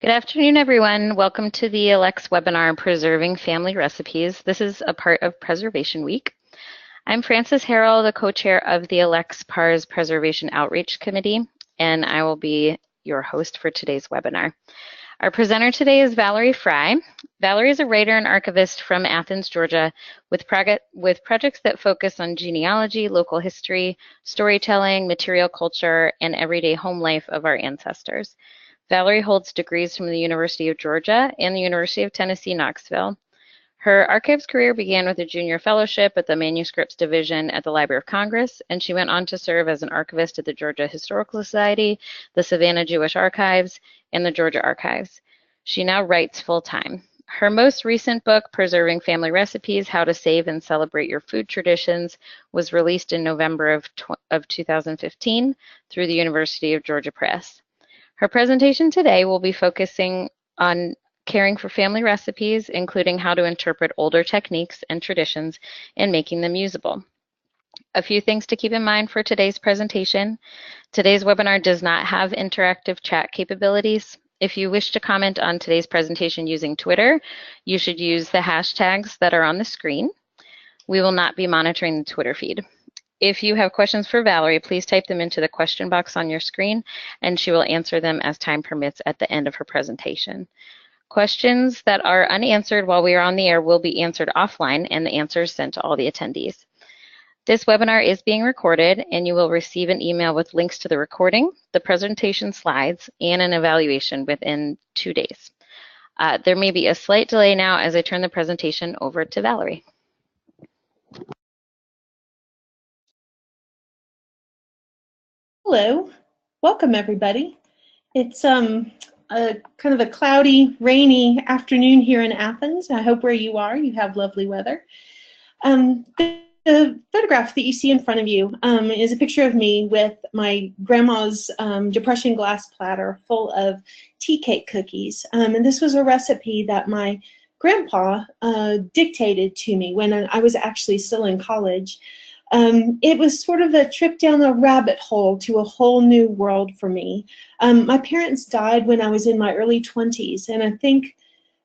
Good afternoon, everyone. Welcome to the Eggless webinar, Preserving Family Recipes. This is a part of Preservation Week. I'm Frances Harrell, the co-chair of the Eggless PARS Preservation Outreach Committee, and I will be your host for today's webinar. Our presenter today is Valerie Frey. Valerie is a writer and archivist from Athens, Georgia, with projects that focus on genealogy, local history, storytelling, material culture, and everyday home life of our ancestors. Valerie holds degrees from the University of Georgia and the University of Tennessee, Knoxville. Her archives career began with a junior fellowship at the Manuscripts Division at the Library of Congress, and she went on to serve as an archivist at the Georgia Historical Society, the Savannah Jewish Archives, and the Georgia Archives. She now writes full-time. Her most recent book, Preserving Family Recipes, How to Save and Celebrate Your Food Traditions, was released in November of 2015 through the University of Georgia Press. Her presentation today will be focusing on caring for family recipes, including how to interpret older techniques and traditions and making them usable. A few things to keep in mind for today's presentation. Today's webinar does not have interactive chat capabilities. If you wish to comment on today's presentation using Twitter, you should use the hashtags that are on the screen. We will not be monitoring the Twitter feed. If you have questions for Valerie, please type them into the question box on your screen, and she will answer them as time permits at the end of her presentation. Questions that are unanswered while we are on the air will be answered offline, and the answers sent to all the attendees. This webinar is being recorded, and you will receive an email with links to the recording, the presentation slides, and an evaluation within 2 days. There may be a slight delay now as I turn the presentation over to Valerie. Hello, welcome everybody. It's kind of a cloudy, rainy afternoon here in Athens. I hope where you are, you have lovely weather. The photograph that you see in front of you is a picture of me with my grandma's depression glass platter full of tea cake cookies. And this was a recipe that my grandpa dictated to me when I was actually still in college. It was sort of a trip down a rabbit hole to a whole new world for me. My parents died when I was in my early 20s, and I think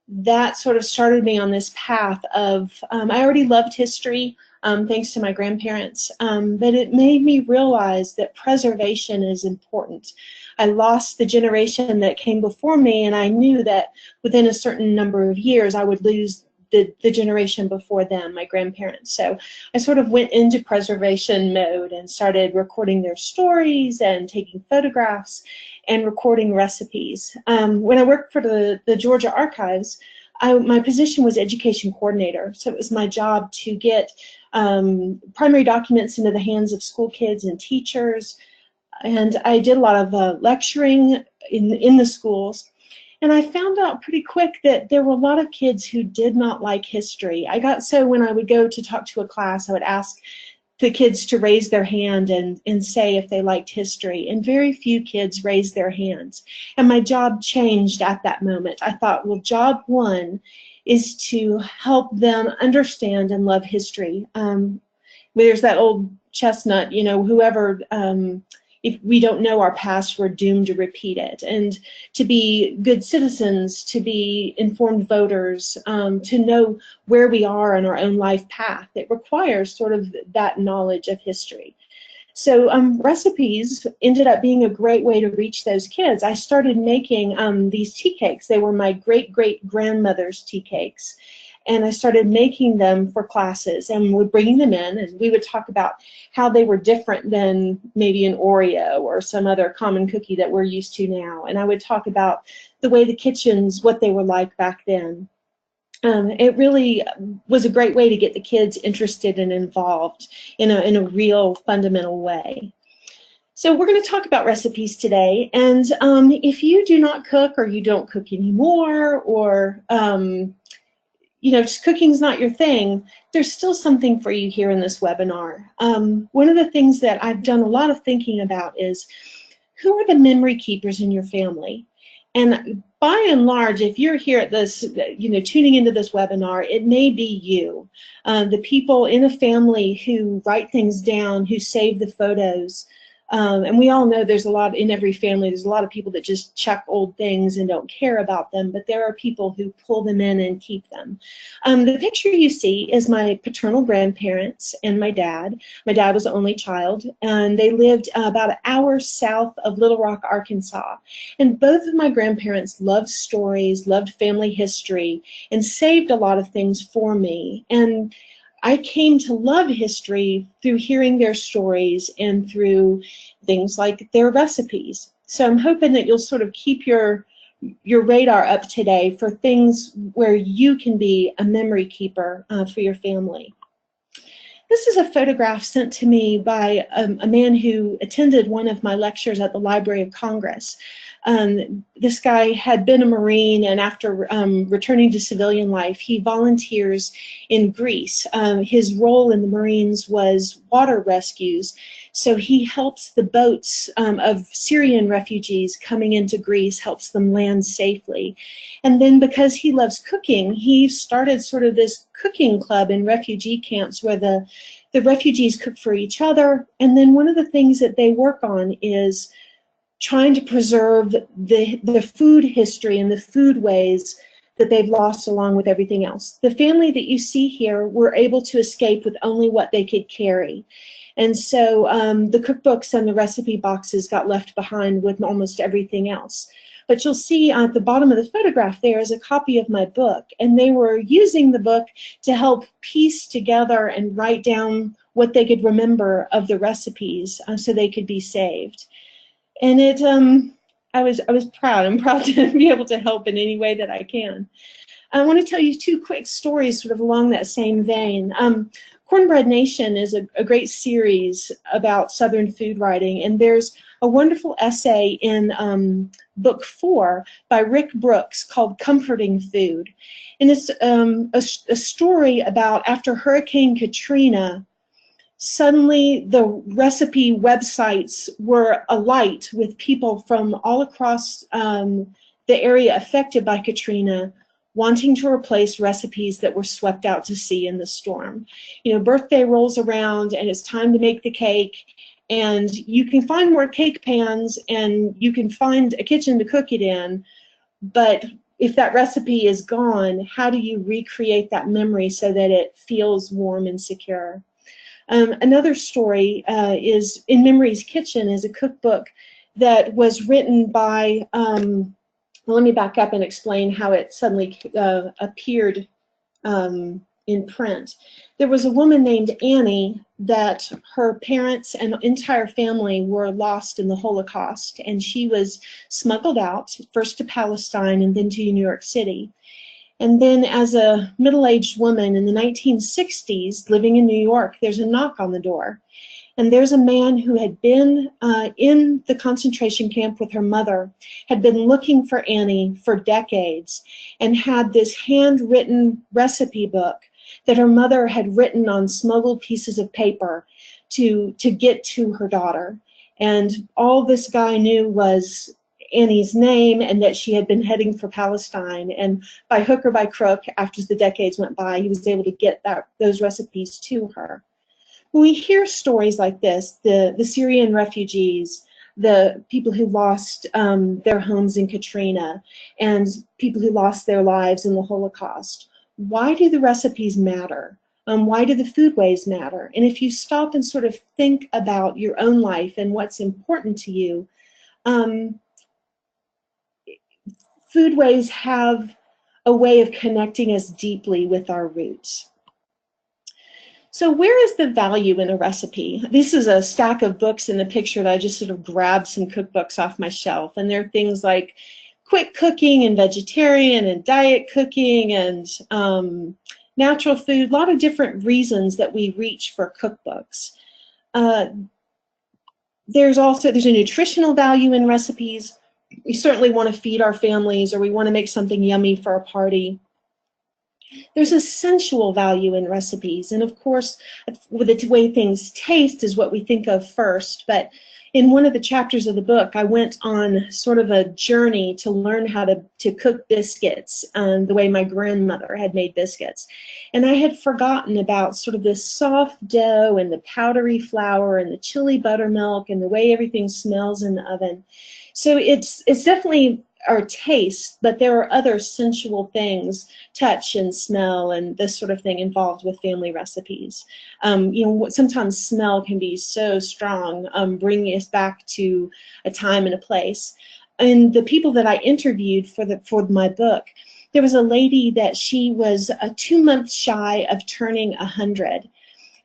that sort of started me on this path of, I already loved history, thanks to my grandparents, but it made me realize that preservation is important. I lost the generation that came before me, and I knew that within a certain number of years I would lose the generation before them, my grandparents. So I sort of went into preservation mode and started recording their stories and taking photographs and recording recipes. When I worked for the Georgia Archives, my position was education coordinator. So it was my job to get primary documents into the hands of school kids and teachers. And I did a lot of lecturing in the schools. And I found out pretty quick that there were a lot of kids who did not like history. I got so when I would go to talk to a class, I would ask the kids to raise their hand and say if they liked history. And very few kids raised their hands. And my job changed at that moment. I thought, well, job one is to help them understand and love history. There's that old chestnut, you know, whoever... if we don't know our past, we're doomed to repeat it. And to be good citizens, to be informed voters, to know where we are on our own life path, it requires sort of that knowledge of history. So recipes ended up being a great way to reach those kids. I started making these tea cakes. They were my great-great-grandmother's tea cakes. And I started making them for classes and would bring them in, and we would talk about how they were different than maybe an Oreo or some other common cookie that we're used to now. And I would talk about the way the kitchens, what they were like back then. It really was a great way to get the kids interested and involved in a real fundamental way. So we're going to talk about recipes today, and if you do not cook or you don't cook anymore, or you know, just cooking's not your thing, there's still something for you here in this webinar. One of the things that I've done a lot of thinking about is, who are the memory keepers in your family? And by and large, if you're here at this, you know, tuning into this webinar, it may be you. The people in a family who write things down, who save the photos, And we all know there's a lot in every family. There's a lot of people that just chuck old things and don't care about them, but there are people who pull them in and keep them. The picture you see is my paternal grandparents and my dad. My dad was the only child, and they lived about an hour south of Little Rock, Arkansas. And both of my grandparents loved stories, loved family history, and saved a lot of things for me. And I came to love history through hearing their stories and through things like their recipes. So I'm hoping that you'll sort of keep your radar up today for things where you can be a memory keeper for your family. This is a photograph sent to me by a man who attended one of my lectures at the Library of Congress. This guy had been a Marine, and after returning to civilian life, he volunteers in Greece. His role in the Marines was water rescues, so he helps the boats of Syrian refugees coming into Greece, helps them land safely. And then because he loves cooking, he started sort of this cooking club in refugee camps where the refugees cook for each other. And then one of the things that they work on is trying to preserve the food history and the food ways that they've lost along with everything else. The family that you see here were able to escape with only what they could carry. And so the cookbooks and the recipe boxes got left behind with almost everything else. But you'll see at the bottom of the photograph there is a copy of my book, and they were using the book to help piece together and write down what they could remember of the recipes so they could be saved. And it, I was proud. I'm proud to be able to help in any way that I can. I want to tell you two quick stories sort of along that same vein. Cornbread Nation is a great series about Southern food writing, and there's a wonderful essay in book 4 by Rick Brooks called Comforting Food. And it's a story about after Hurricane Katrina, suddenly the recipe websites were alight with people from all across the area affected by Katrina wanting to replace recipes that were swept out to sea in the storm. You know, birthday rolls around and it's time to make the cake, and you can find more cake pans and you can find a kitchen to cook it in, but if that recipe is gone, how do you recreate that memory so that it feels warm and secure? Another story is In Memory's Kitchen is a cookbook that was written by, well, let me back up and explain how it suddenly appeared in print. There was a woman named Annie that her parents and entire family were lost in the Holocaust, and she was smuggled out, first to Palestine and then to New York City. And then as a middle-aged woman in the 1960s, living in New York, there's a knock on the door. And there's a man who had been in the concentration camp with her mother, had been looking for Annie for decades, and had this handwritten recipe book that her mother had written on smuggled pieces of paper to get to her daughter. And all this guy knew was Annie's name and that she had been heading for Palestine. And by hook or by crook, after the decades went by, he was able to get those recipes to her. When we hear stories like this, the Syrian refugees, the people who lost their homes in Katrina, and people who lost their lives in the Holocaust, why do the recipes matter? Why do the foodways matter? And if you stop and sort of think about your own life and what's important to you, foodways have a way of connecting us deeply with our roots. So where is the value in a recipe? This is a stack of books in the picture that I just sort of grabbed some cookbooks off my shelf. And there are things like quick cooking and vegetarian and diet cooking and natural food, a lot of different reasons that we reach for cookbooks. There's a nutritional value in recipes. We certainly want to feed our families, or we want to make something yummy for a party. There's a sensual value in recipes, and of course, with the way things taste is what we think of first, but in one of the chapters of the book, I went on sort of a journey to learn how to cook biscuits the way my grandmother had made biscuits. And I had forgotten about sort of this soft dough and the powdery flour and the chili buttermilk and the way everything smells in the oven. So it's definitely our taste, but there are other sensual things, touch and smell and this sort of thing involved with family recipes. You know, sometimes smell can be so strong, bringing us back to a time and a place. And the people that I interviewed for my book, there was a lady that she was 2 months shy of turning 100.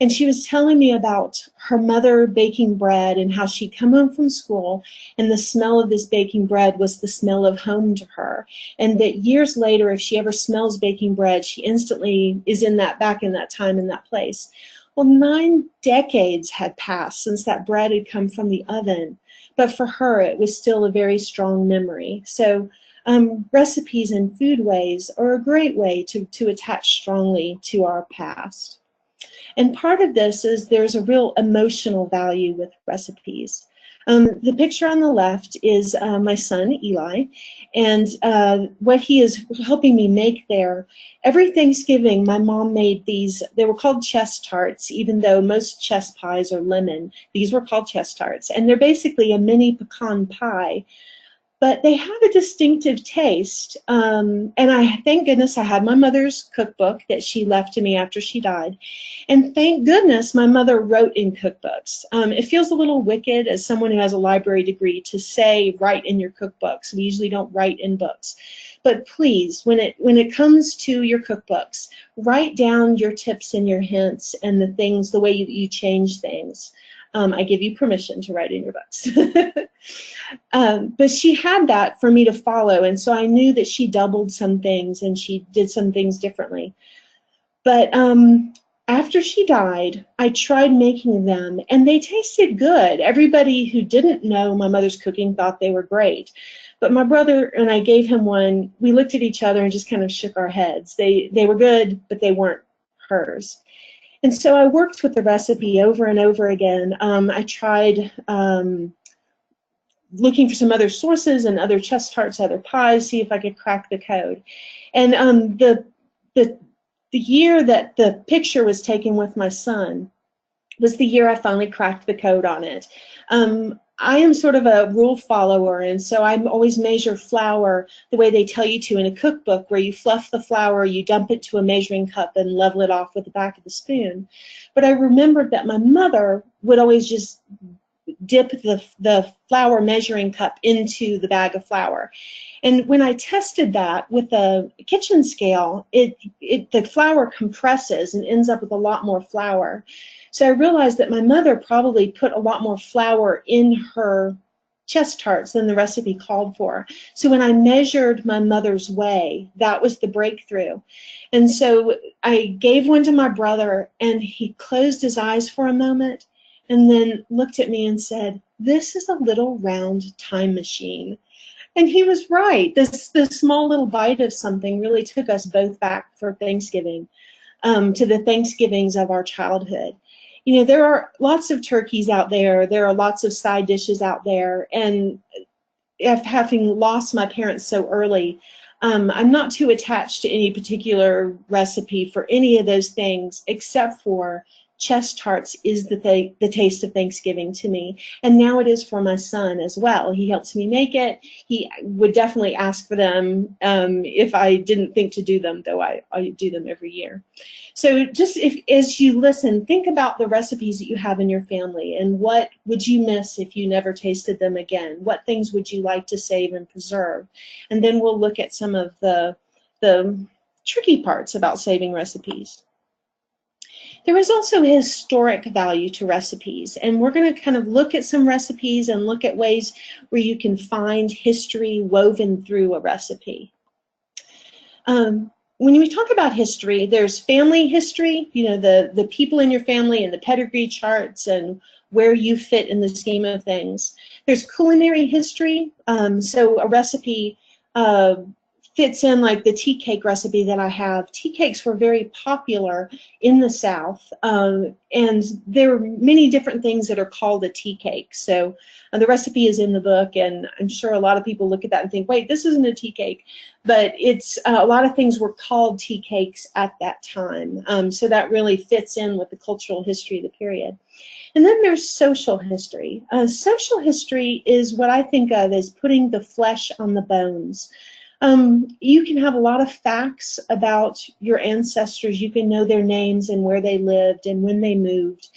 And she was telling me about her mother baking bread and how she'd come home from school and the smell of this baking bread was the smell of home to her. And that years later, if she ever smells baking bread, she instantly is back in that time, in that place. Well, 9 decades had passed since that bread had come from the oven. But for her, it was still a very strong memory. So recipes and foodways are a great way to attach strongly to our past. And part of this is there's a real emotional value with recipes. The picture on the left is my son, Eli, and what he is helping me make there. Every Thanksgiving, my mom made these, they were called chess tarts, even though most chess pies are lemon. These were called chess tarts, and they're basically a mini pecan pie. But they have a distinctive taste, and I thank goodness I had my mother's cookbook that she left to me after she died, and thank goodness my mother wrote in cookbooks. It feels a little wicked as someone who has a library degree to say write in your cookbooks. We usually don't write in books, but please, when it comes to your cookbooks, write down your tips and your hints and the things, the way you change things. I give you permission to write in your books. But she had that for me to follow, and so I knew that she doubled some things and she did some things differently. But after she died, I tried making them, and they tasted good. Everybody who didn't know my mother's cooking thought they were great. But my brother and I gave him one. We looked at each other and just kind of shook our heads. They were good, but they weren't hers. And so I worked with the recipe over and over again. I tried looking for some other sources and other chess tarts, other pies, see if I could crack the code. And the year that the picture was taken with my son was the year I finally cracked the code on it. I am sort of a rule follower, and so I always measure flour the way they tell you to in a cookbook, where you fluff the flour, you dump it to a measuring cup, and level it off with the back of the spoon. But I remembered that my mother would always just dip the flour measuring cup into the bag of flour. And when I tested that with a kitchen scale, the flour compresses and ends up with a lot more flour. So I realized that my mother probably put a lot more flour in her chess tarts than the recipe called for. So when I measured my mother's way, that was the breakthrough. And so I gave one to my brother, and he closed his eyes for a moment and then looked at me and said, "This is a little round time machine." And he was right. This small little bite of something really took us both back for Thanksgiving, to the Thanksgivings of our childhood. You know, there are lots of turkeys out there. There are lots of side dishes out there. And having lost my parents so early, I'm not too attached to any particular recipe for any of those things, except for chess tarts is the taste of Thanksgiving to me, and now it is for my son as well. He helps me make it. He would definitely ask for them if I didn't think to do them, though I do them every year. So just as you listen, think about the recipes that you have in your family, and what would you miss if you never tasted them again? What things would you like to save and preserve? And then we'll look at some of the tricky parts about saving recipes. There is also a historic value to recipes, and we're going to kind of look at some recipes and look at ways where you can find history woven through a recipe. When we talk about history, there's family history, you know, the people in your family and the pedigree charts and where you fit in the scheme of things. There's culinary history, so a recipe fits in like the tea cake recipe that I have. Tea cakes were very popular in the South, and there are many different things that are called a tea cake. So the recipe is in the book, and I'm sure a lot of people look at that and think, wait, this isn't a tea cake. But it's a lot of things were called tea cakes at that time. So that really fits in with the cultural history of the period. And then there's social history. Social history is what I think of as putting the flesh on the bones. You can have a lot of facts about your ancestors. You can know their names and where they lived and when they moved.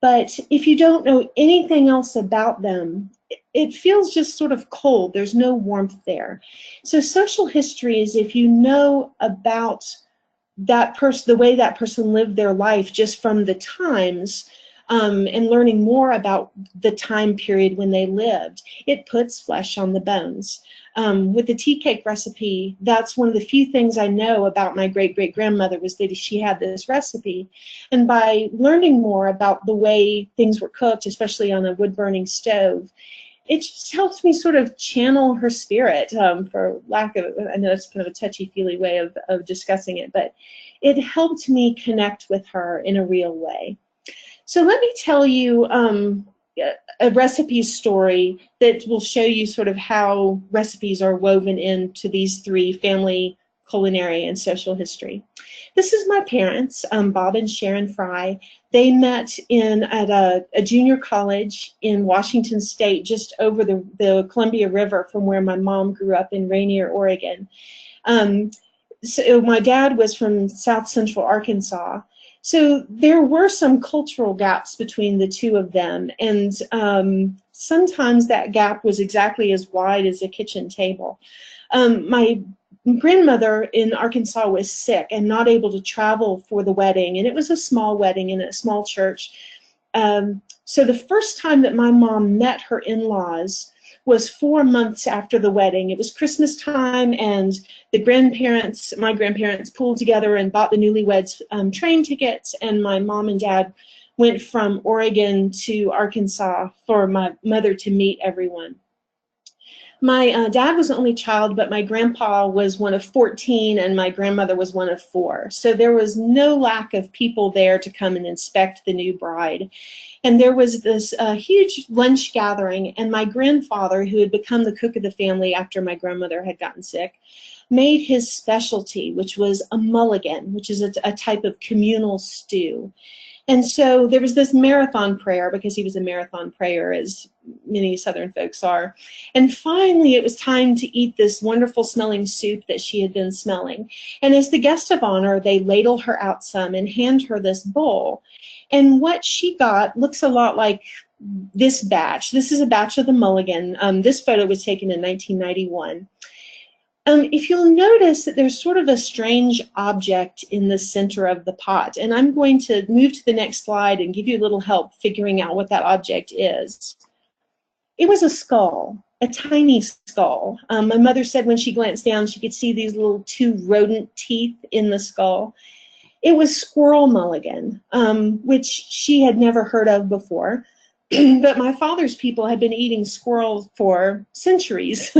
But if you don't know anything else about them, it feels just sort of cold. There's no warmth there. So social history is if you know about that person, the way that person lived their life just from the times, and learning more about the time period when they lived, it puts flesh on the bones. With the tea cake recipe, that's one of the few things I know about my great-great-grandmother was that she had this recipe. And by learning more about the way things were cooked, especially on a wood-burning stove, it just helps me sort of channel her spirit, for lack of, I know it's kind of a touchy-feely way of discussing it, but it helped me connect with her in a real way. So let me tell you a recipe story that will show you sort of how recipes are woven into these three: family, culinary, and social history. This is my parents, Bob and Sharon Frey. They met at a junior college in Washington State, just over the Columbia River from where my mom grew up in Rainier, Oregon. So my dad was from South Central Arkansas. So there were some cultural gaps between the two of them, and sometimes that gap was exactly as wide as a kitchen table. My grandmother in Arkansas was sick and not able to travel for the wedding, and it was a small wedding in a small church. So the first time that my mom met her in-laws was 4 months after the wedding. It was Christmas time, and the grandparents, my grandparents, pulled together and bought the newlyweds train tickets, and my mom and dad went from Oregon to Arkansas for my mother to meet everyone. My dad was the only child, but my grandpa was one of 14 and my grandmother was one of 4. So there was no lack of people there to come and inspect the new bride. And there was this huge lunch gathering, and my grandfather, who had become the cook of the family after my grandmother had gotten sick, made his specialty, which was a mulligan, which is a type of communal stew. And so there was this marathon prayer, because he was a marathon prayer, as many Southern folks are. And finally, it was time to eat this wonderful smelling soup that she had been smelling. And as the guest of honor, they ladle her out some and hand her this bowl. And what she got looks a lot like this batch. This is a batch of the mulligan. This photo was taken in 1991. If you'll notice that there's sort of a strange object in the center of the pot, and I'm going to move to the next slide and give you a little help figuring out what that object is. It was a skull, a tiny skull. My mother said when she glanced down, she could see these little 2 rodent teeth in the skull. It was squirrel mulligan, which she had never heard of before. But my father's people had been eating squirrel for centuries,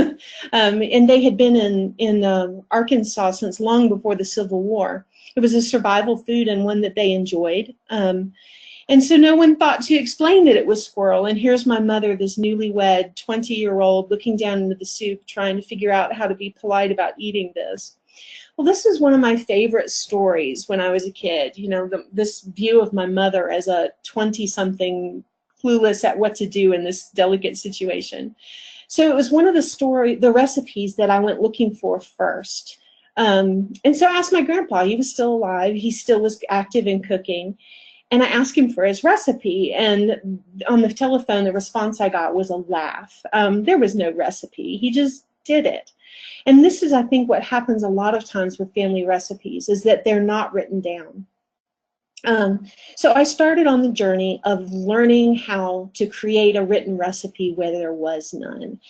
and they had been in Arkansas since long before the Civil War. It was a survival food and one that they enjoyed. And so no one thought to explain that it was squirrel. And here's my mother, this newlywed 20-year-old, looking down into the soup, trying to figure out how to be polite about eating this. Well, this is one of my favorite stories when I was a kid. You know, this view of my mother as a 20-something clueless at what to do in this delicate situation. So it was one of the recipes that I went looking for first. And so I asked my grandpa. He was still alive. He still was active in cooking. And I asked him for his recipe. And on the telephone, the response I got was a laugh. There was no recipe. He just did it. And this is, I think, what happens a lot of times with family recipes, is that they're not written down. So I started on the journey of learning how to create a written recipe where there was none.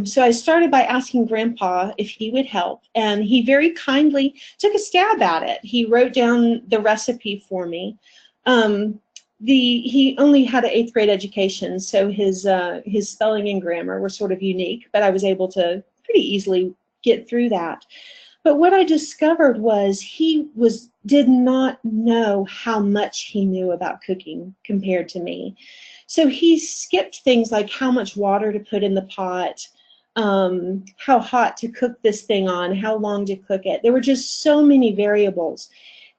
So I started by asking Grandpa if he would help, and he very kindly took a stab at it. He wrote down the recipe for me. He only had an 8th grade education, so his spelling and grammar were sort of unique, but I was able to pretty easily get through that. But what I discovered was did not know how much he knew about cooking compared to me. So he skipped things like how much water to put in the pot, how hot to cook this thing on, how long to cook it. There were just so many variables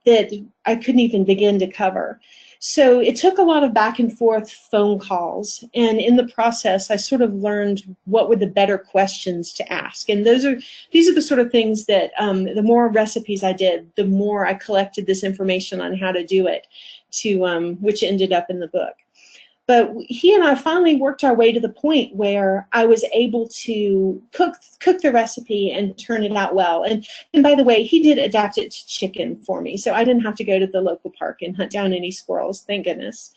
that I couldn't even begin to cover. So it took a lot of back and forth phone calls, and in the process I sort of learned what were the better questions to ask. And these are the sort of things that the more recipes I did, the more I collected this information on how to do it, which ended up in the book. But he and I finally worked our way to the point where I was able to cook the recipe and turn it out well. And by the way, he did adapt it to chicken for me, so I didn't have to go to the local park and hunt down any squirrels, thank goodness.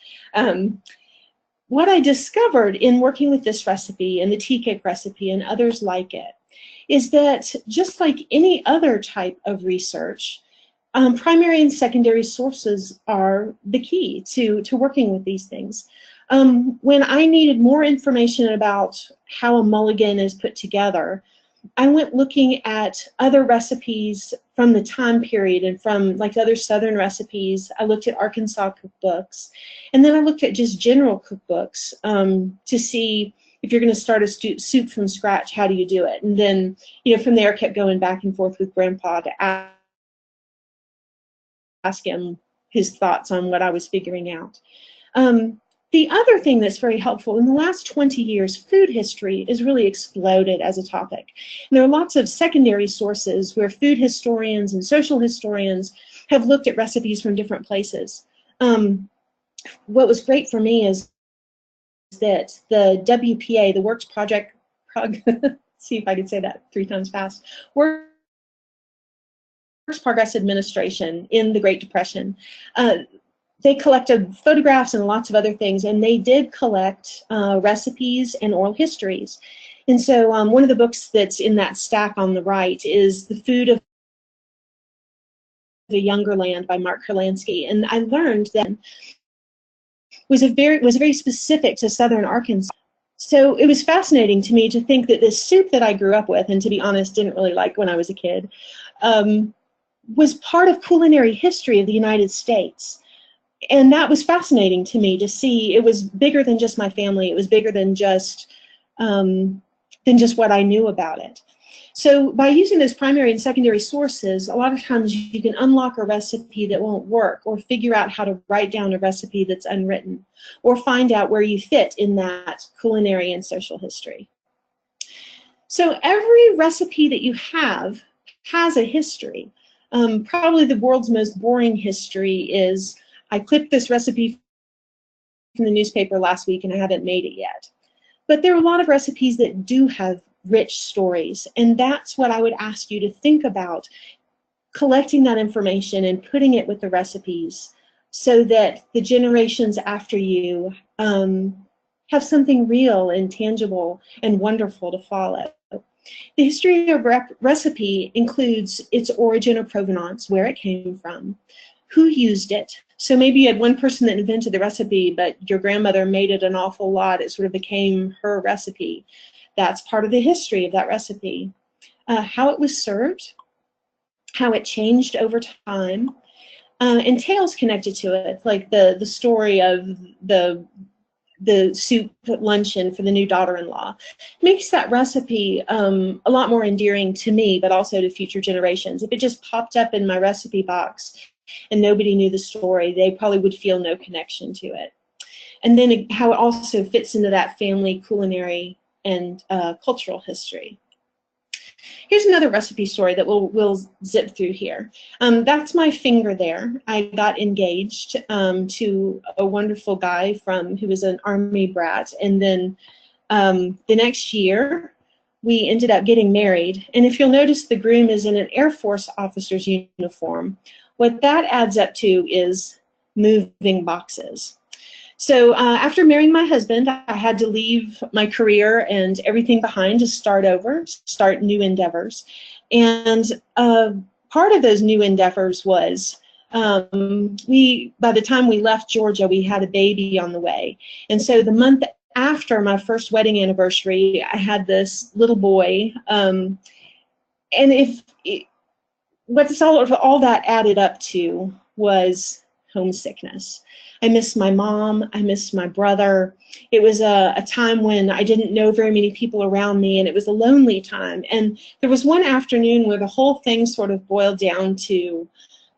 What I discovered in working with this recipe and the tea cake recipe and others like it is that just like any other type of research, primary and secondary sources are the key to working with these things. When I needed more information about how a mulligan is put together, I went looking at other recipes from the time period and from like other Southern recipes. I looked at Arkansas cookbooks, and then I looked at just general cookbooks to see if you're going to start a soup from scratch, how do you do it? And then, from there, I kept going back and forth with Grandpa to ask him his thoughts on what I was figuring out. The other thing that's very helpful, in the last 20 years, food history has really exploded as a topic. And there are lots of secondary sources where food historians and social historians have looked at recipes from different places. What was great for me is that the WPA, the Works Project, see if I can say that 3 times fast, Works Progress Administration in the Great Depression, they collected photographs and lots of other things, and they did collect recipes and oral histories. And so one of the books that's in that stack on the right is The Food of the Younger Land by Mark Kurlansky. And I learned that was very specific to Southern Arkansas. So it was fascinating to me to think that this soup that I grew up with, and to be honest, didn't really like when I was a kid, was part of culinary history of the United States. And that was fascinating to me to see. It was bigger than just my family. It was bigger than just what I knew about it. So by using those primary and secondary sources, a lot of times you can unlock a recipe that won't work, or figure out how to write down a recipe that's unwritten, or find out where you fit in that culinary and social history. So every recipe that you have has a history. Probably the world's most boring history is, I clipped this recipe from the newspaper last week and I haven't made it yet. But there are a lot of recipes that do have rich stories, and that's what I would ask you to think about, collecting that information and putting it with the recipes so that the generations after you have something real and tangible and wonderful to follow. The history of recipe includes its origin or provenance, where it came from, who used it. So maybe you had one person that invented the recipe, but your grandmother made it an awful lot. It sort of became her recipe. That's part of the history of that recipe. How it was served, how it changed over time, and tales connected to it, like the story of the soup luncheon for the new daughter-in-law, makes that recipe a lot more endearing to me, but also to future generations. If it just popped up in my recipe box and nobody knew the story, they probably would feel no connection to it. And then how it also fits into that family culinary and cultural history. Here's another recipe story that we'll zip through here. That's my finger there. I got engaged to a wonderful guy who was an Army brat, and then the next year we ended up getting married. And if you'll notice, the groom is in an Air Force officer's uniform. What that adds up to is moving boxes. So after marrying my husband, I had to leave my career and everything behind to start over, start new endeavors. And part of those new endeavors was by the time we left Georgia, we had a baby on the way. And so the month after my first wedding anniversary, I had this little boy. And what all that added up to was homesickness. I missed my mom. I missed my brother. It was a time when I didn't know very many people around me, and it was a lonely time. And there was one afternoon where the whole thing sort of boiled down to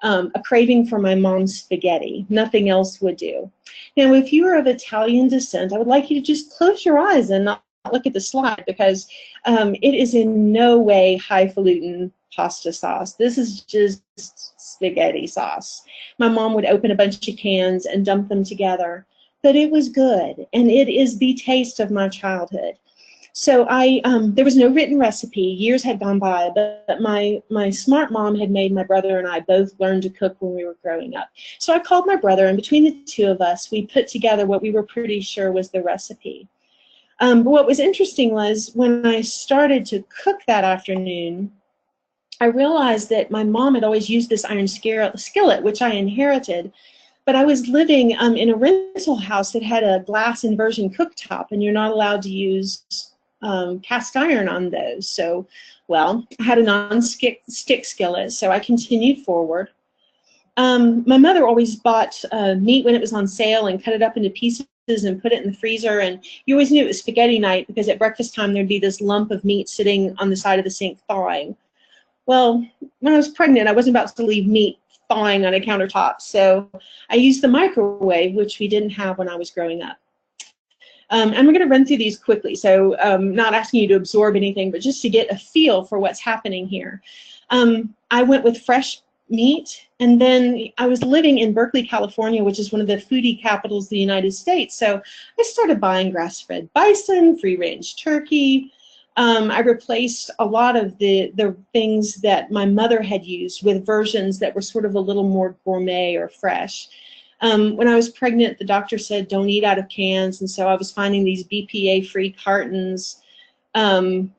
a craving for my mom's spaghetti. Nothing else would do. Now, if you are of Italian descent, I would like you to just close your eyes and not look at the slide, because it is in no way highfalutin pasta sauce. This is just spaghetti sauce. My mom would open a bunch of cans and dump them together, but it was good, and it is the taste of my childhood. So there was no written recipe. Years had gone by, but my smart mom had made my brother and I both learn to cook when we were growing up. So I called my brother, and between the two of us, we put together what we were pretty sure was the recipe. But what was interesting was when I started to cook that afternoon, I realized that my mom had always used this iron skillet, which I inherited, but I was living in a rental house that had a glass inversion cooktop, and you're not allowed to use cast iron on those. So, well, I had a non-stick skillet, so I continued forward. My mother always bought meat when it was on sale and cut it up into pieces and put it in the freezer, and you always knew it was spaghetti night because at breakfast time there'd be this lump of meat sitting on the side of the sink thawing. Well, when I was pregnant, I wasn't about to leave meat thawing on a countertop, so I used the microwave, which we didn't have when I was growing up. And we're going to run through these quickly, so not asking you to absorb anything, but just to get a feel for what's happening here. I went with fresh meat, and then I was living in Berkeley, California, which is one of the foodie capitals of the United States, so I started buying grass-fed bison, free-range turkey. I replaced a lot of the things that my mother had used with versions that were sort of a little more gourmet or fresh. When I was pregnant, the doctor said don't eat out of cans, and so I was finding these BPA-free cartons,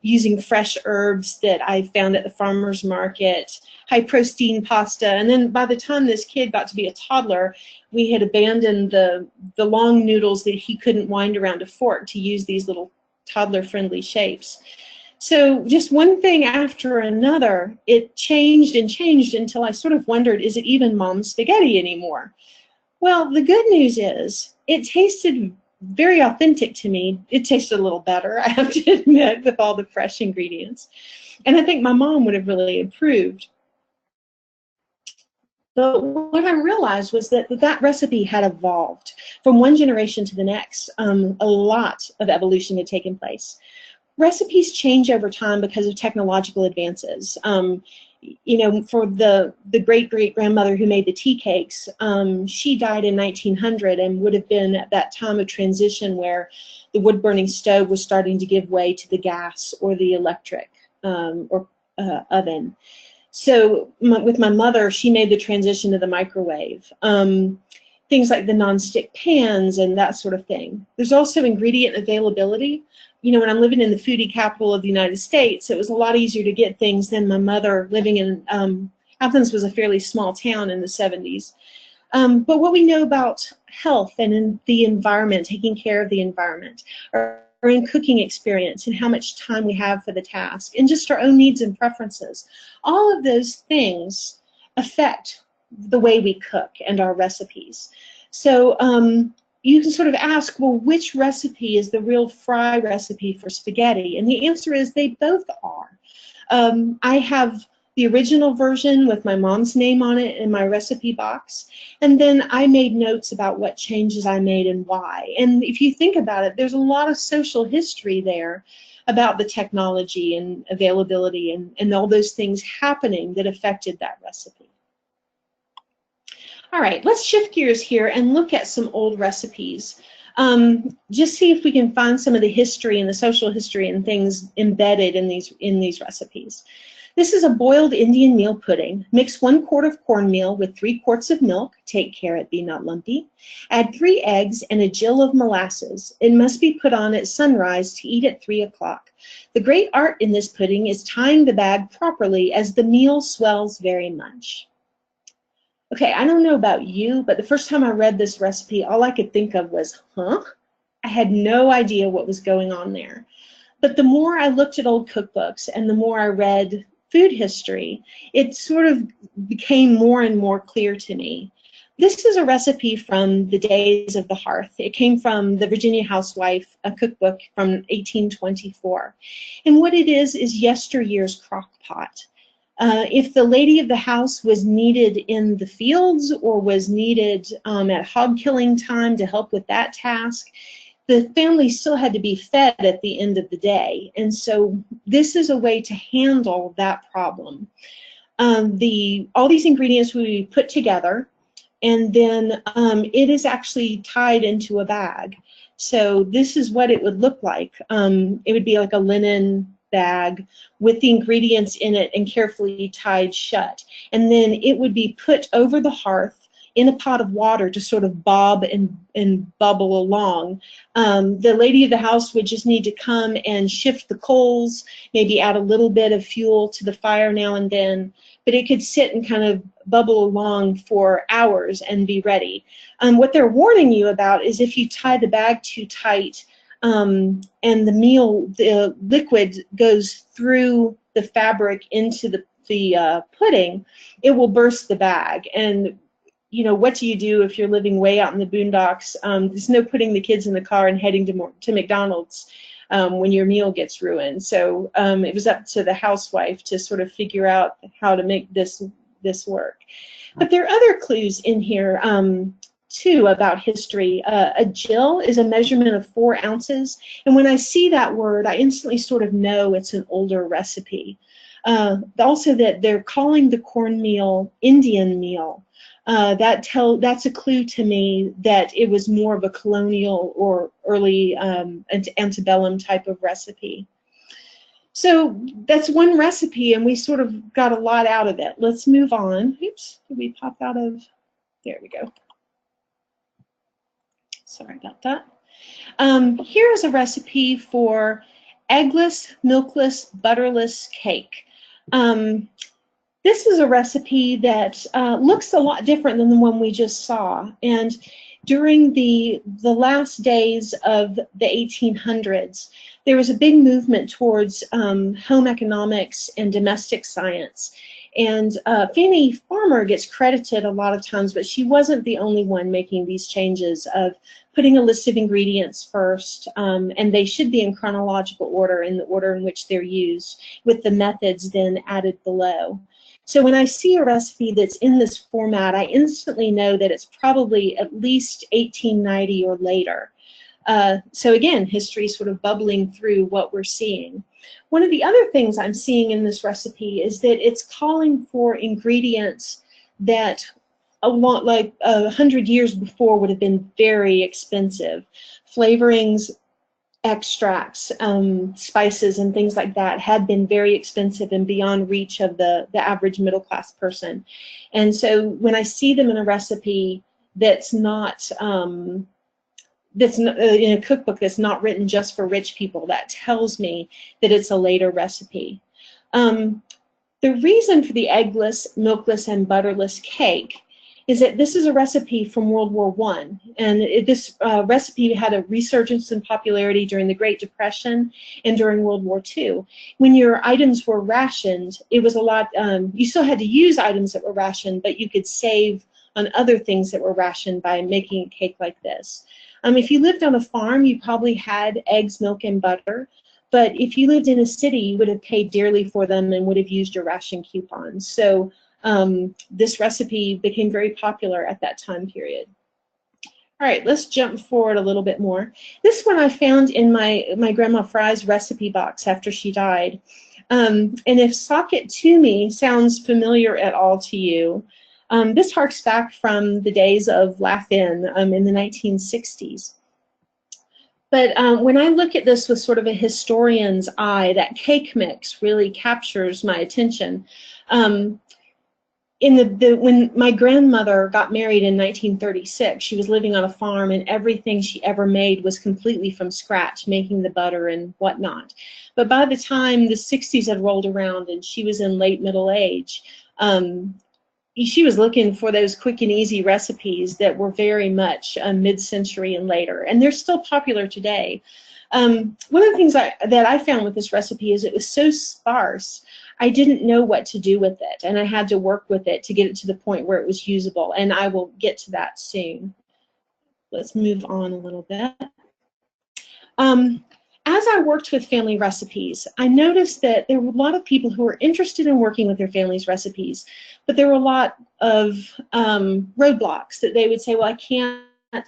using fresh herbs that I found at the farmer's market, high-protein pasta, and then by the time this kid got to be a toddler, we had abandoned the long noodles that he couldn't wind around a fork to use these little toddler-friendly shapes. So just one thing after another, it changed and changed until I sort of wondered, is it even mom's spaghetti anymore? Well, the good news is it tasted very authentic to me. It tasted a little better, I have to admit, with all the fresh ingredients. And I think my mom would have really approved. But what I realized was that that recipe had evolved from one generation to the next. A lot of evolution had taken place. Recipes change over time because of technological advances. You know, for the great-great-grandmother who made the tea cakes, she died in 1900 and would have been at that time of transition where the wood-burning stove was starting to give way to the gas or the electric oven. So with my mother, she made the transition to the microwave. Things like the non-stick pans and that sort of thing. There's also ingredient availability. You know, when I'm living in the foodie capital of the United States, it was a lot easier to get things than my mother living in, Athens was a fairly small town in the 70s. But what we know about health and in the environment, taking care of the environment, or in cooking experience and how much time we have for the task, and just our own needs and preferences, all of those things affect the way we cook and our recipes. So you can sort of ask, well, which recipe is the real Frey recipe for spaghetti? And the answer is they both are. I have the original version with my mom's name on it in my recipe box, and then I made notes about what changes I made and why. And if you think about it, there's a lot of social history there about the technology and availability and all those things happening that affected that recipe. All right, let's shift gears here and look at some old recipes. Just see if we can find some of the history and the social history and things embedded in these recipes. This is a boiled Indian meal pudding. Mix 1 quart of cornmeal with 3 quarts of milk. Take care it be not lumpy. Add 3 eggs and a gill of molasses. It must be put on at sunrise to eat at 3 o'clock. The great art in this pudding is tying the bag properly as the meal swells very much. Okay, I don't know about you, but the first time I read this recipe, all I could think of was, huh? I had no idea what was going on there. But the more I looked at old cookbooks and the more I read food history, it sort of became more and more clear to me. This is a recipe from the days of the hearth. It came from the Virginia Housewife, a cookbook from 1824. And what it is yesteryear's crock pot. If the lady of the house was needed in the fields or was needed at hog killing time to help with that task, the family still had to be fed at the end of the day. And so this is a way to handle that problem. All these ingredients will be put together, and then it is actually tied into a bag. So this is what it would look like. It would be like a linen bag with the ingredients in it and carefully tied shut. And then it would be put over the hearth in a pot of water to sort of bob and bubble along. The lady of the house would just need to come and shift the coals, maybe add a little bit of fuel to the fire now and then, but it could sit and kind of bubble along for hours and be ready. What they're warning you about is if you tie the bag too tight and the liquid goes through the fabric into the pudding, it will burst the bag. And you know, what do you do if you're living way out in the boondocks? There's no putting the kids in the car and heading to McDonald's when your meal gets ruined. So it was up to the housewife to sort of figure out how to make this work. But there are other clues in here too about history. A gill is a measurement of 4 ounces, and when I see that word, I instantly sort of know it's an older recipe. Also, that they're calling the cornmeal Indian meal. That's a clue to me that it was more of a colonial or early antebellum type of recipe. So that's one recipe, and we sort of got a lot out of it. Let's move on. Oops, did we pop out of? There we go. Sorry about that. Here is a recipe for eggless, milkless, butterless cake. This is a recipe that looks a lot different than the one we just saw. And during the last days of the 1800s, there was a big movement towards home economics and domestic science. And Fanny Farmer gets credited a lot of times, but she wasn't the only one making these changes of putting a list of ingredients first, and they should be in chronological order, in the order in which they're used, with the methods then added below. So when I see a recipe that's in this format, I instantly know that it's probably at least 1890 or later. So again, history sort of bubbling through what we're seeing. One of the other things I'm seeing in this recipe is that it's calling for ingredients that a lot like 100 years before would have been very expensive. Flavorings, extracts, spices, and things like that had been very expensive and beyond reach of the average middle class person. And so when I see them in a recipe that's not in a cookbook that's not written just for rich people, that tells me that it's a later recipe. The reason for the eggless, milkless, and butterless cake is that this is a recipe from World War I, and this recipe had a resurgence in popularity during the Great Depression and during World War II. When your items were rationed, it was a lot, you still had to use items that were rationed, but you could save on other things that were rationed by making a cake like this. If you lived on a farm, you probably had eggs, milk, and butter. But if you lived in a city, you would have paid dearly for them and would have used your ration coupons. So this recipe became very popular at that time period. All right, let's jump forward a little bit more. This one I found in my Grandma Frey's recipe box after she died. And if socket to me sounds familiar at all to you, this harks back from the days of Laugh-In in the 1960s. But when I look at this with sort of a historian's eye, that cake mix really captures my attention. When my grandmother got married in 1936, she was living on a farm, and everything she ever made was completely from scratch, making the butter and whatnot. But by the time the 60s had rolled around and she was in late middle age, she was looking for those quick and easy recipes that were very much mid-century and later, and they're still popular today. One of the things that I found with this recipe is it was so sparse, I didn't know what to do with it, and I had to work with it to get it to the point where it was usable, and I will get to that soon. Let's move on a little bit. As I worked with family recipes, I noticed that there were a lot of people who were interested in working with their family's recipes, but there were a lot of roadblocks that they would say, well, I can't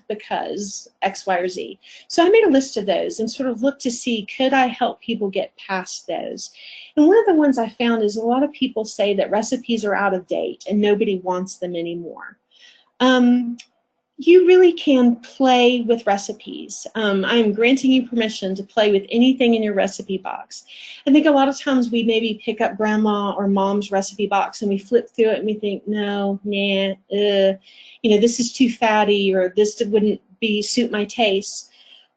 because X, Y, or Z. So I made a list of those and sort of looked to see, could I help people get past those? And one of the ones I found is a lot of people say that recipes are out of date and nobody wants them anymore. You really can play with recipes. I am granting you permission to play with anything in your recipe box. I think a lot of times we maybe pick up grandma or mom's recipe box and we flip through it and we think, no, nah, you know, this is too fatty, or this wouldn't suit my taste.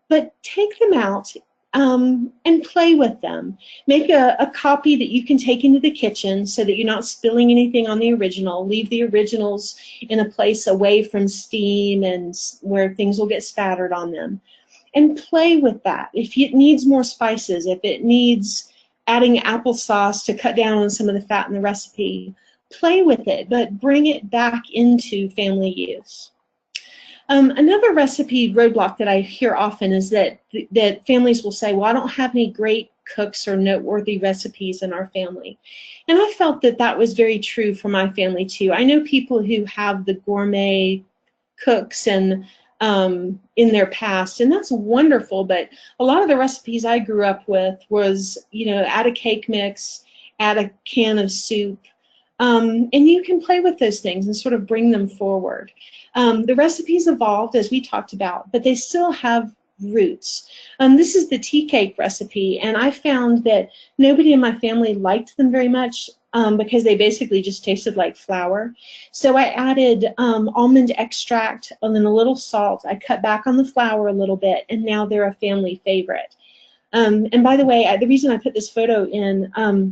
But take them out and play with them. Make a copy that you can take into the kitchen so that you're not spilling anything on the original. Leave the originals in a place away from steam and where things will get spattered on them. And play with that. If it needs more spices, if it needs adding applesauce to cut down on some of the fat in the recipe, play with it, but bring it back into family use. Another recipe roadblock that I hear often is that families will say, well, I don't have any great cooks or noteworthy recipes in our family. And I felt that that was very true for my family too. I know people who have the gourmet cooks and in their past, and that's wonderful, but a lot of the recipes I grew up with was, you know, add a cake mix, add a can of soup, and you can play with those things and sort of bring them forward. The recipes evolved, as we talked about, but they still have roots. This is the tea cake recipe, and I found that nobody in my family liked them very much because they basically just tasted like flour. So I added almond extract and then a little salt. I cut back on the flour a little bit, and now they're a family favorite. And by the way, the reason I put this photo in,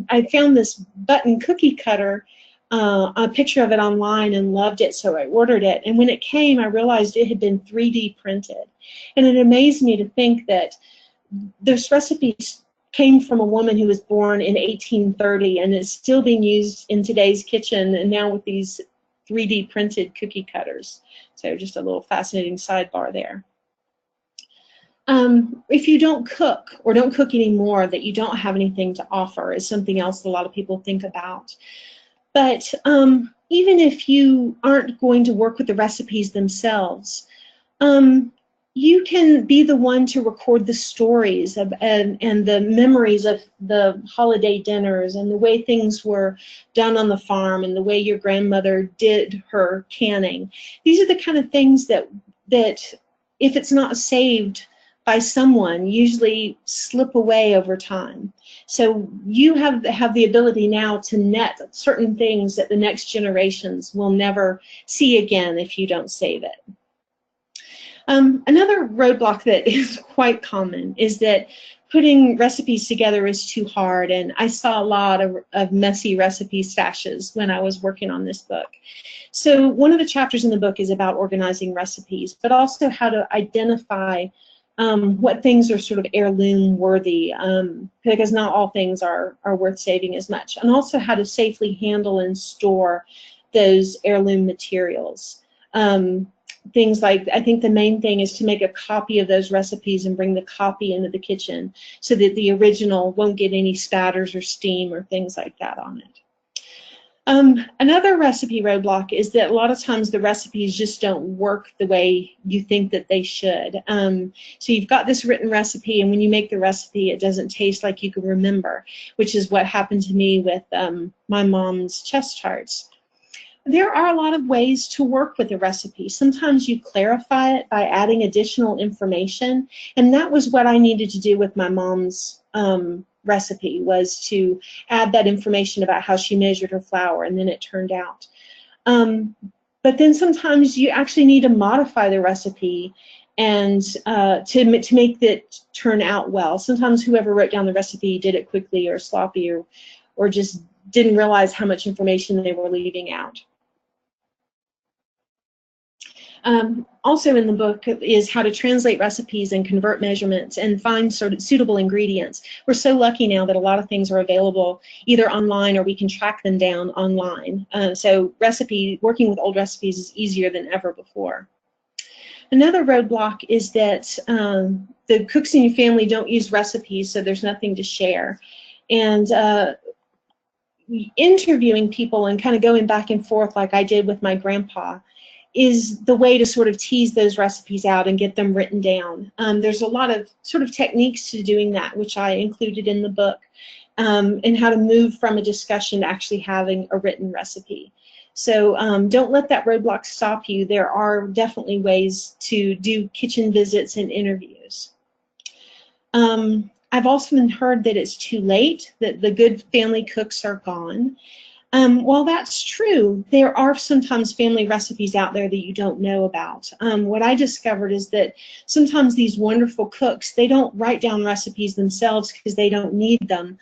I found this button cookie cutter, a picture of it online, and loved it, so I ordered it. And when it came, I realized it had been 3D printed. And it amazed me to think that this recipe came from a woman who was born in 1830 and is still being used in today's kitchen, and now with these 3D printed cookie cutters. So just a little fascinating sidebar there. If you don't cook or don't cook anymore, that you don't have anything to offer is something else that a lot of people think about. But even if you aren't going to work with the recipes themselves, you can be the one to record the stories and the memories of the holiday dinners and the way things were done on the farm and the way your grandmother did her canning. These are the kind of things that if it's not saved by someone, usually slip away over time. So you have the ability now to net certain things that the next generations will never see again if you don't save it. Another roadblock that is quite common is that putting recipes together is too hard, and I saw a lot of messy recipe stashes when I was working on this book. So one of the chapters in the book is about organizing recipes, but also how to identify what things are sort of heirloom worthy, because not all things are worth saving as much, and also how to safely handle and store those heirloom materials. Things like, I think the main thing is to make a copy of those recipes and bring the copy into the kitchen so that the original won't get any spatters or steam or things like that on it. Another recipe roadblock is that a lot of times the recipes just don't work the way you think that they should. So you've got this written recipe, and when you make the recipe, it doesn't taste like you can remember, which is what happened to me with my mom's chest charts. There are a lot of ways to work with a recipe. Sometimes you clarify it by adding additional information, and that was what I needed to do with my mom's recipe, was to add that information about how she measured her flour, and then it turned out. But then sometimes you actually need to modify the recipe and to make it turn out well. Sometimes whoever wrote down the recipe did it quickly or sloppy, or just didn't realize how much information they were leaving out. Also in the book is how to translate recipes and convert measurements and find sort of suitable ingredients. We're so lucky now that a lot of things are available either online or we can track them down online. So working with old recipes is easier than ever before. Another roadblock is that the cooks in your family don't use recipes, so there's nothing to share. And interviewing people and kind of going back and forth like I did with my grandpa is the way to sort of tease those recipes out and get them written down. There's a lot of sort of techniques to doing that, which I included in the book, and how to move from a discussion to actually having a written recipe. So don't let that roadblock stop you. There are definitely ways to do kitchen visits and interviews. I've also heard that it's too late, that the good family cooks are gone. While that's true, there are sometimes family recipes out there that you don't know about. What I discovered is that sometimes these wonderful cooks, they don't write down recipes themselves because they don't need them.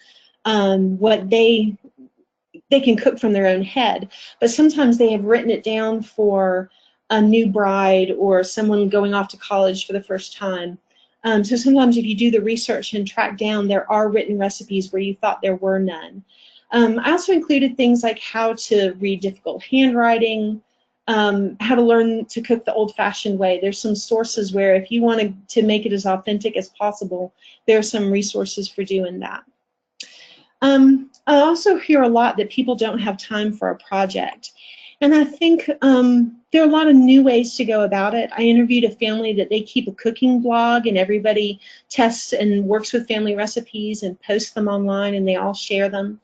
They can cook from their own head, but sometimes they have written it down for a new bride or someone going off to college for the first time. So sometimes if you do the research and track down, there are written recipes where you thought there were none. I also included things like how to read difficult handwriting, how to learn to cook the old-fashioned way. There's some sources where if you wanted to make it as authentic as possible, there are some resources for doing that. I also hear a lot that people don't have time for a project. And I think there are a lot of new ways to go about it. I interviewed a family that they keep a cooking blog and everybody tests and works with family recipes and posts them online and they all share them.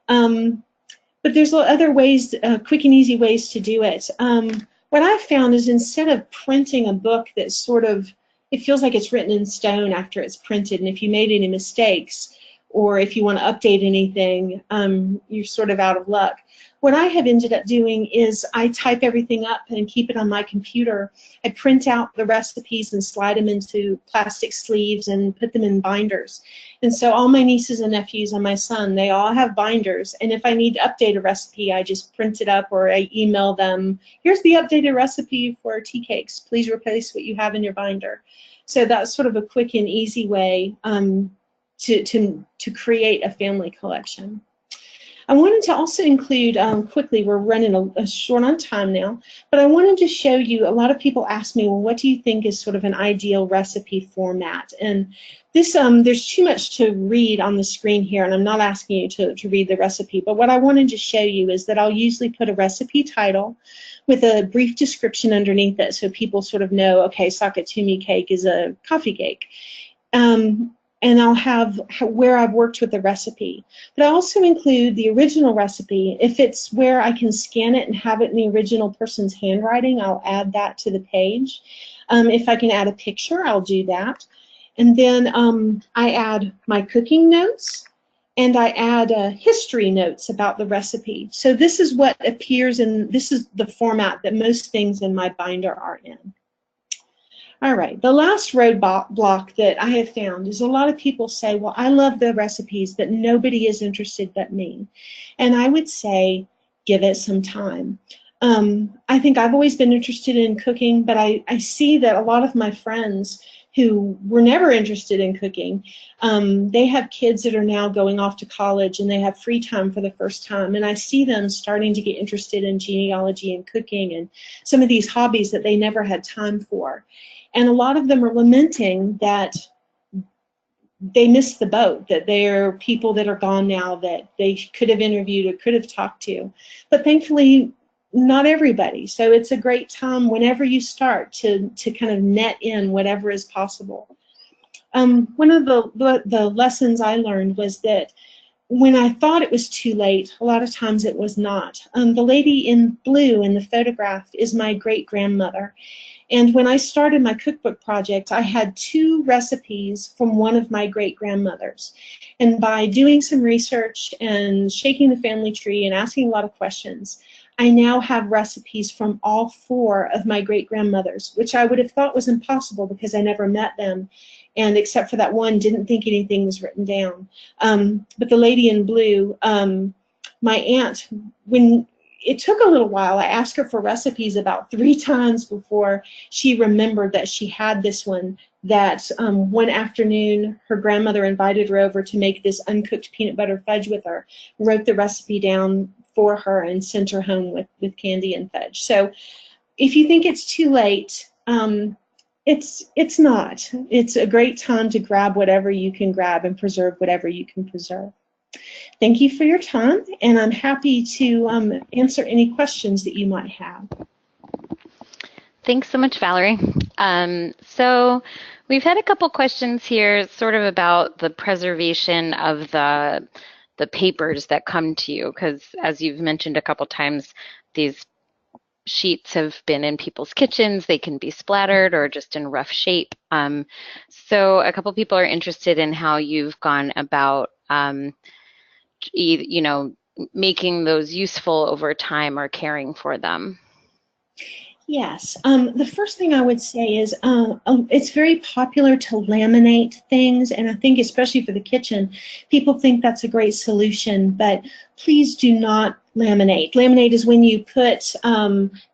But there's other ways, quick and easy ways to do it. What I've found is instead of printing a book that sort of, it feels like it's written in stone after it's printed, and if you made any mistakes or if you want to update anything, you're sort of out of luck. What I have ended up doing is I type everything up and keep it on my computer. I print out the recipes and slide them into plastic sleeves and put them in binders. And so all my nieces and nephews and my son, they all have binders. And if I need to update a recipe, I just print it up or I email them, here's the updated recipe for tea cakes. Please replace what you have in your binder. So that's sort of a quick and easy way to create a family collection. I wanted to also include, quickly, we're running a short on time now, but I wanted to show you, a lot of people ask me, well, what do you think is sort of an ideal recipe format? And this, there's too much to read on the screen here, and I'm not asking you to read the recipe, but what I wanted to show you is that I'll usually put a recipe title with a brief description underneath it so people sort of know, okay, sakatumi cake is a coffee cake. And I'll have where I've worked with the recipe. But I also include the original recipe. If it's where I can scan it and have it in the original person's handwriting, I'll add that to the page. If I can add a picture, I'll do that. And then I add my cooking notes, and I add history notes about the recipe. So this is what appears in, this is the format that most things in my binder are in. All right, the last roadblock that I have found is a lot of people say, well, I love the recipes, but nobody is interested but me. And I would say, give it some time. I think I've always been interested in cooking, but I see that a lot of my friends who were never interested in cooking, they have kids that are now going off to college and they have free time for the first time. And I see them starting to get interested in genealogy and cooking and some of these hobbies that they never had time for. And a lot of them are lamenting that they missed the boat, that there are people that are gone now that they could have interviewed or could have talked to. But thankfully, not everybody. So it's a great time whenever you start to kind of net in whatever is possible. One of the lessons I learned was that when I thought it was too late, a lot of times it was not. The lady in blue in the photograph is my great-grandmother. And when I started my cookbook project, I had 2 recipes from one of my great-grandmothers. And by doing some research and shaking the family tree and asking a lot of questions, I now have recipes from all 4 of my great-grandmothers, which I would have thought was impossible because I never met them. And except for that one, didn't think anything was written down. But the lady in blue, my aunt, it took a little while. I asked her for recipes about 3 times before she remembered that she had this one, that one afternoon her grandmother invited her over to make this uncooked peanut butter fudge with her, wrote the recipe down for her, and sent her home with candy and fudge. So if you think it's too late, it's not. It's a great time to grab whatever you can grab and preserve whatever you can preserve. Thank you for your time, and I'm happy to answer any questions that you might have. Thanks so much, Valerie. So we've had a couple questions here sort of about the preservation of the papers that come to you, because as you've mentioned a couple times, these sheets have been in people's kitchens. They can be splattered or just in rough shape. So a couple people are interested in how you've gone about making those useful over time or caring for them. Yes. The first thing I would say is it's very popular to laminate things, and I think especially for the kitchen, people think that's a great solution, but please do not laminate. Laminate is when you put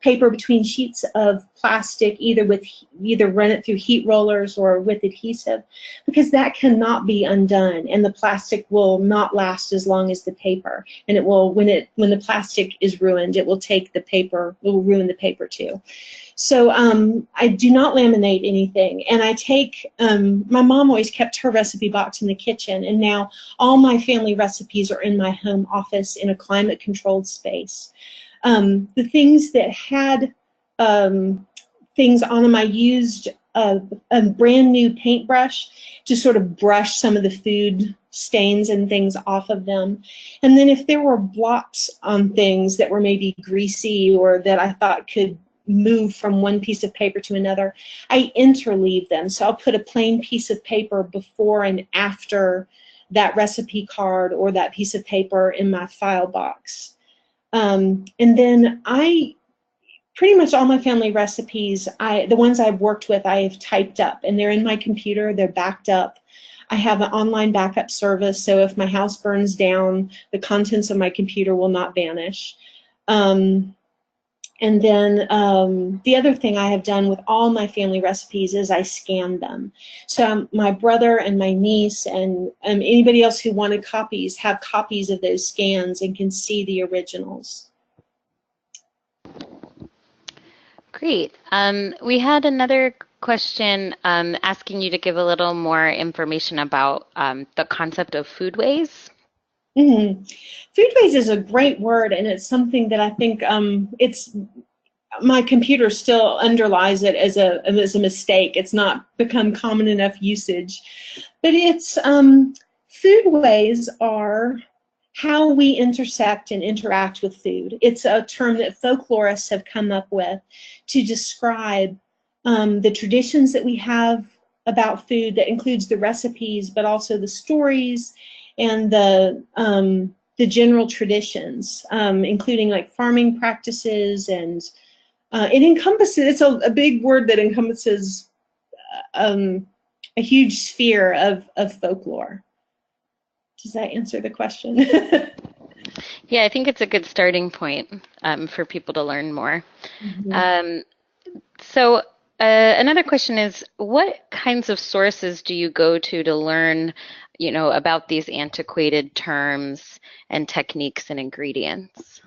paper between sheets of plastic, either run it through heat rollers or with adhesive, because that cannot be undone, and the plastic will not last as long as the paper. And it will, when the plastic is ruined, it will take the paper, it will ruin the paper too. So I do not laminate anything, and I take, my mom always kept her recipe box in the kitchen, and now all my family recipes are in my home office in a climate-controlled space. The things that had things on them, I used a brand new paintbrush to sort of brush some of the food stains and things off of them. And then if there were blots on things that were maybe greasy or that I thought could move from one piece of paper to another, I interleave them. So I'll put a plain piece of paper before and after that recipe card or that piece of paper in my file box. And then pretty much all my family recipes, the ones I've worked with, I've typed up, and they're in my computer, they're backed up. I have an online backup service, so if my house burns down, the contents of my computer will not vanish. And then the other thing I have done with all my family recipes is I scan them. So my brother and my niece and anybody else who wanted copies have copies of those scans and can see the originals. Great. We had another question asking you to give a little more information about the concept of foodways. Mm-hmm. Foodways is a great word, and it's something that I think my computer still underlies it as a mistake. It's not become common enough usage, but it's foodways are how we intersect and interact with food. It's a term that folklorists have come up with to describe the traditions that we have about food, that includes the recipes, but also the stories and the general traditions, including like farming practices, and it encompasses, it's a big word that encompasses a huge sphere of folklore. Does that answer the question? Yeah, I think it's a good starting point for people to learn more. Mm-hmm. So another question is, what kinds of sources do you go to learn, about these antiquated terms and techniques and ingredients?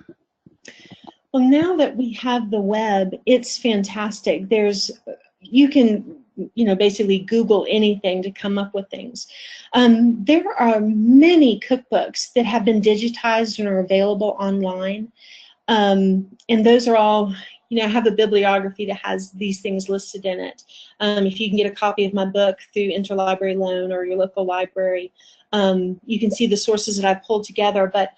Well, now that we have the web, it's fantastic. You can, basically Google anything to come up with things. There are many cookbooks that have been digitized and are available online. And those are all, I have a bibliography that has these things listed in it. If you can get a copy of my book through interlibrary loan or your local library, you can see the sources that I've pulled together. But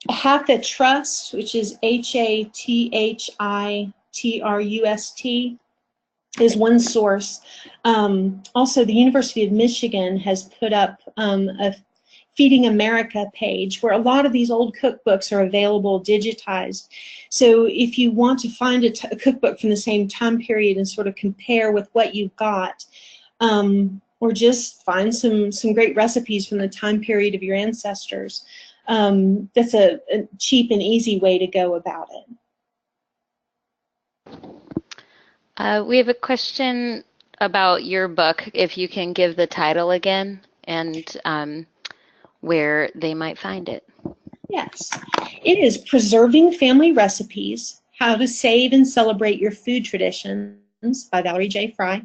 Hatha Trust, which is HATHITRUST, is one source. Also, the University of Michigan has put up a Feeding America page where a lot of these old cookbooks are available digitized. So if you want to find a cookbook from the same time period and sort of compare with what you've got, or just find some great recipes from the time period of your ancestors, that's a cheap and easy way to go about it. We have a question about your book, if you can give the title again and where they might find it. Yes, it is Preserving Family Recipes, How to Save and Celebrate Your Food Traditions by Valerie J. Frey.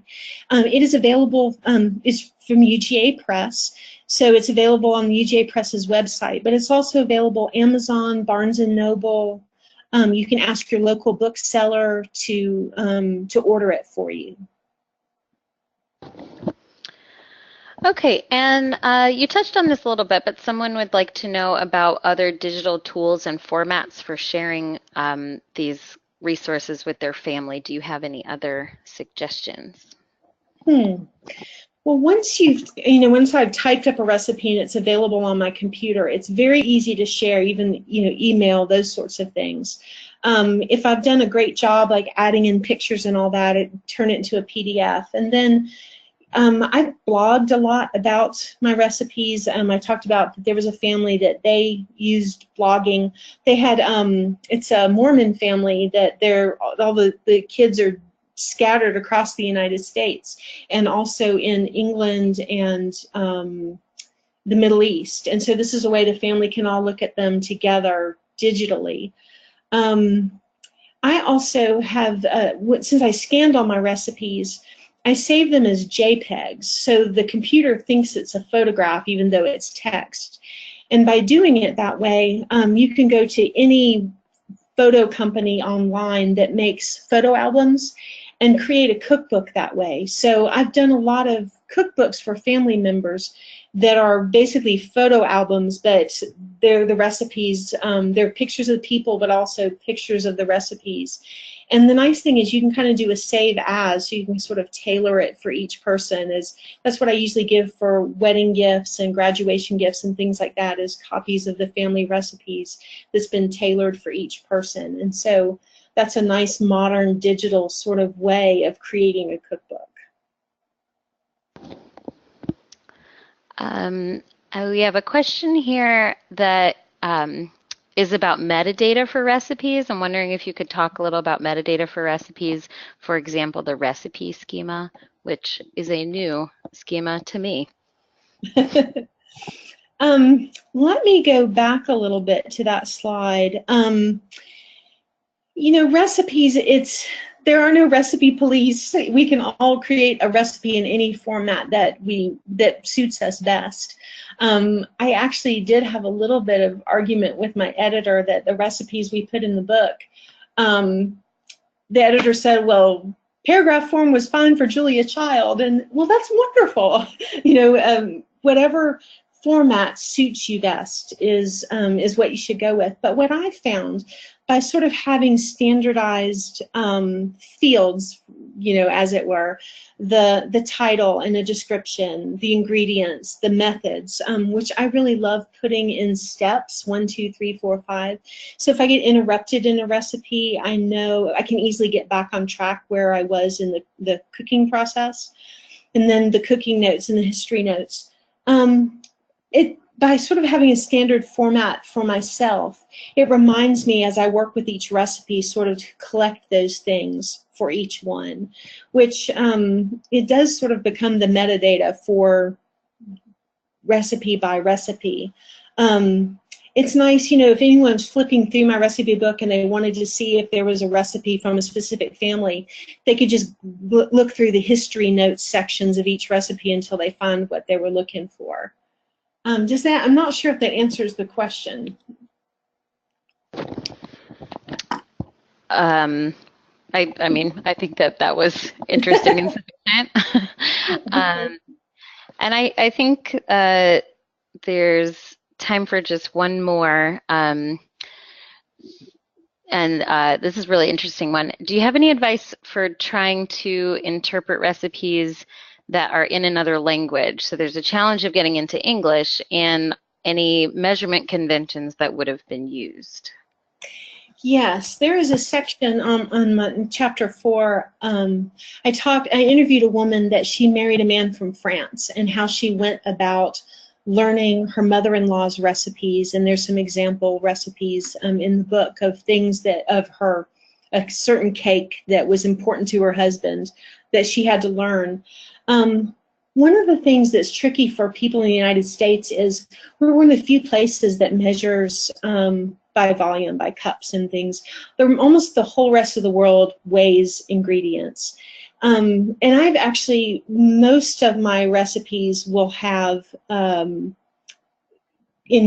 It is available, it's from UGA Press, so it's available on the UGA Press's website, but it's also available Amazon, Barnes & Noble. You can ask your local bookseller to order it for you. Okay, and you touched on this a little bit, but someone would like to know about other digital tools and formats for sharing these resources with their family. Do you have any other suggestions? Well, once I've typed up a recipe and it's available on my computer, it's very easy to share, even, email, those sorts of things. If I've done a great job, like adding in pictures and all that, turn it into a PDF. And then I've blogged a lot about my recipes. I talked about that there was a family that they used blogging. They had, it's a Mormon family that all the kids are scattered across the United States and also in England and the Middle East. And so this is a way the family can all look at them together digitally. I also have, since I scanned all my recipes, I save them as JPEGs, so the computer thinks it's a photograph even though it's text. And by doing it that way, you can go to any photo company online that makes photo albums and create a cookbook that way. So I've done a lot of cookbooks for family members that are basically photo albums, but they're the recipes, they're pictures of the people, but also pictures of the recipes. And the nice thing is you can kind of do a save as, so you can sort of tailor it for each person. That's what I usually give for wedding gifts and graduation gifts and things like that, is copies of the family recipes that's been tailored for each person. And so that's a nice modern digital sort of way of creating a cookbook. We have a question here that is about metadata for recipes. I'm wondering if you could talk a little about metadata for recipes. For example, the recipe schema, which is a new schema to me. Let me go back a little bit to that slide. Recipes, there are no recipe police. We can all create a recipe in any format that suits us best. I actually did have a little bit of argument with my editor that the recipes we put in the book, the editor said, well, paragraph form was fine for Julia Child, and well, that's wonderful. Whatever format suits you best is what you should go with. But what I found, by sort of having standardized fields, as it were, the title and the description, the ingredients, the methods, which I really love putting in steps, 1, 2, 3, 4, 5. So if I get interrupted in a recipe, I know I can easily get back on track where I was in the cooking process. And then the cooking notes and the history notes. By sort of having a standard format for myself, it reminds me as I work with each recipe sort of to collect those things for each one, which it does sort of become the metadata for recipe by recipe. It's nice, if anyone's flipping through my recipe book and they wanted to see if there was a recipe from a specific family, they could just look through the history notes sections of each recipe until they find what they were looking for. I'm not sure if that answers the question. I think that was interesting and sufficient. And I think there's time for just one more. This is a really interesting one. Do you have any advice for trying to interpret recipes that are in another language? So there's a challenge of getting into English, and any measurement conventions that would have been used. Yes, there is a section on chapter 4. I interviewed a woman that she married a man from France, and how she went about learning her mother-in-law's recipes, and there's some example recipes in the book of things that a certain cake that was important to her husband that she had to learn. One of the things that's tricky for people in the United States is we're one of the few places that measures by volume, by cups and things. Almost the whole rest of the world weighs ingredients. And I've actually, most of my recipes will have in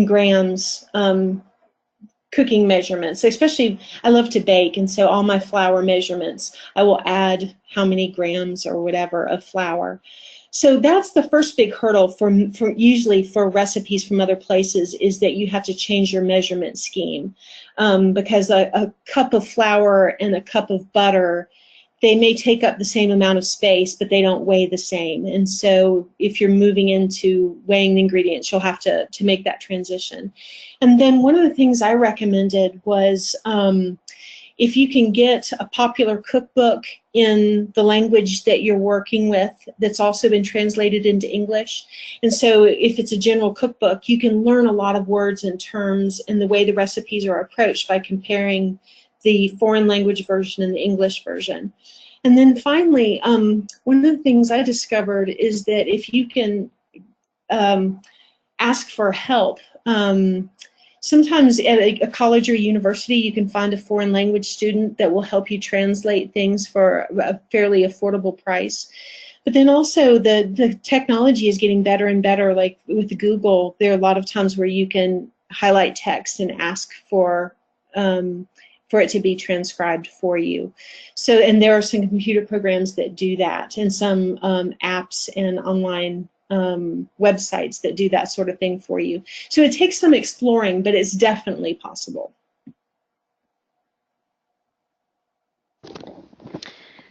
grams cooking measurements. So especially, I love to bake, and so all my flour measurements, I will add how many grams or whatever of flour. So that's the first big hurdle usually for recipes from other places, is that you have to change your measurement scheme, because a cup of flour and a cup of butter, they may take up the same amount of space, but they don't weigh the same. And so if you're moving into weighing the ingredients, you'll have to make that transition. And then one of the things I recommended was if you can get a popular cookbook in the language that you're working with that's also been translated into English. And so if it's a general cookbook, you can learn a lot of words and terms and the way the recipes are approached by comparing the foreign language version and the English version. And then finally, one of the things I discovered is that if you can ask for help, sometimes at a college or university, you can find a foreign language student that will help you translate things for a fairly affordable price. But then also the technology is getting better and better. Like with Google, there are a lot of times where you can highlight text and ask for it to be transcribed for you. So, and there are some computer programs that do that, and some apps and online websites that do that sort of thing for you. So it takes some exploring, but it's definitely possible.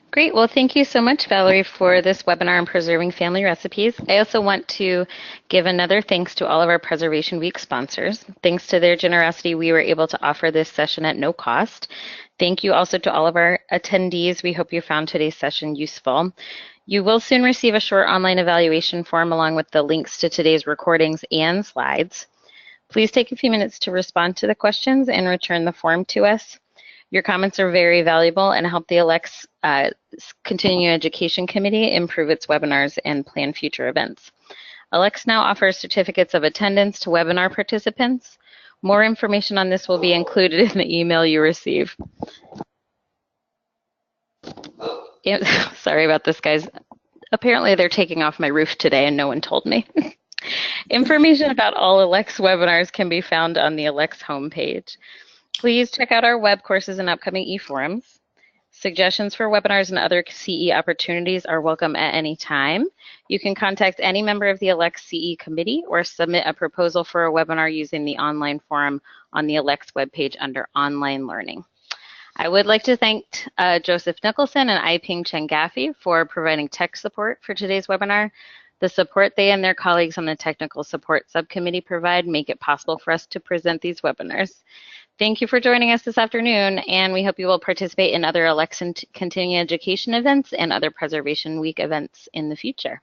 Great. Well, thank you so much, Valerie, for this webinar on preserving family recipes. I also want to give another thanks to all of our Preservation Week sponsors. Thanks to their generosity, we were able to offer this session at no cost. Thank you also to all of our attendees. We hope you found today's session useful. You will soon receive a short online evaluation form along with the links to today's recordings and slides. Please take a few minutes to respond to the questions and return the form to us. Your comments are very valuable and help the ELEX Continuing Education Committee improve its webinars and plan future events. ELEX now offers certificates of attendance to webinar participants. More information on this will be included in the email you receive. Sorry about this, guys. Apparently they're taking off my roof today and no one told me. Information about all ELEX webinars can be found on the ELEX homepage. Please check out our web courses and upcoming e-forums. Suggestions for webinars and other CE opportunities are welcome at any time. You can contact any member of the ELEX CE committee or submit a proposal for a webinar using the online forum on the ELEX webpage under online learning. I would like to thank Joseph Nicholson and Iping Chengafi for providing tech support for today's webinar. The support they and their colleagues on the Technical Support Subcommittee provide make it possible for us to present these webinars. Thank you for joining us this afternoon, and we hope you will participate in other ELEX Continuing Education events and other Preservation Week events in the future.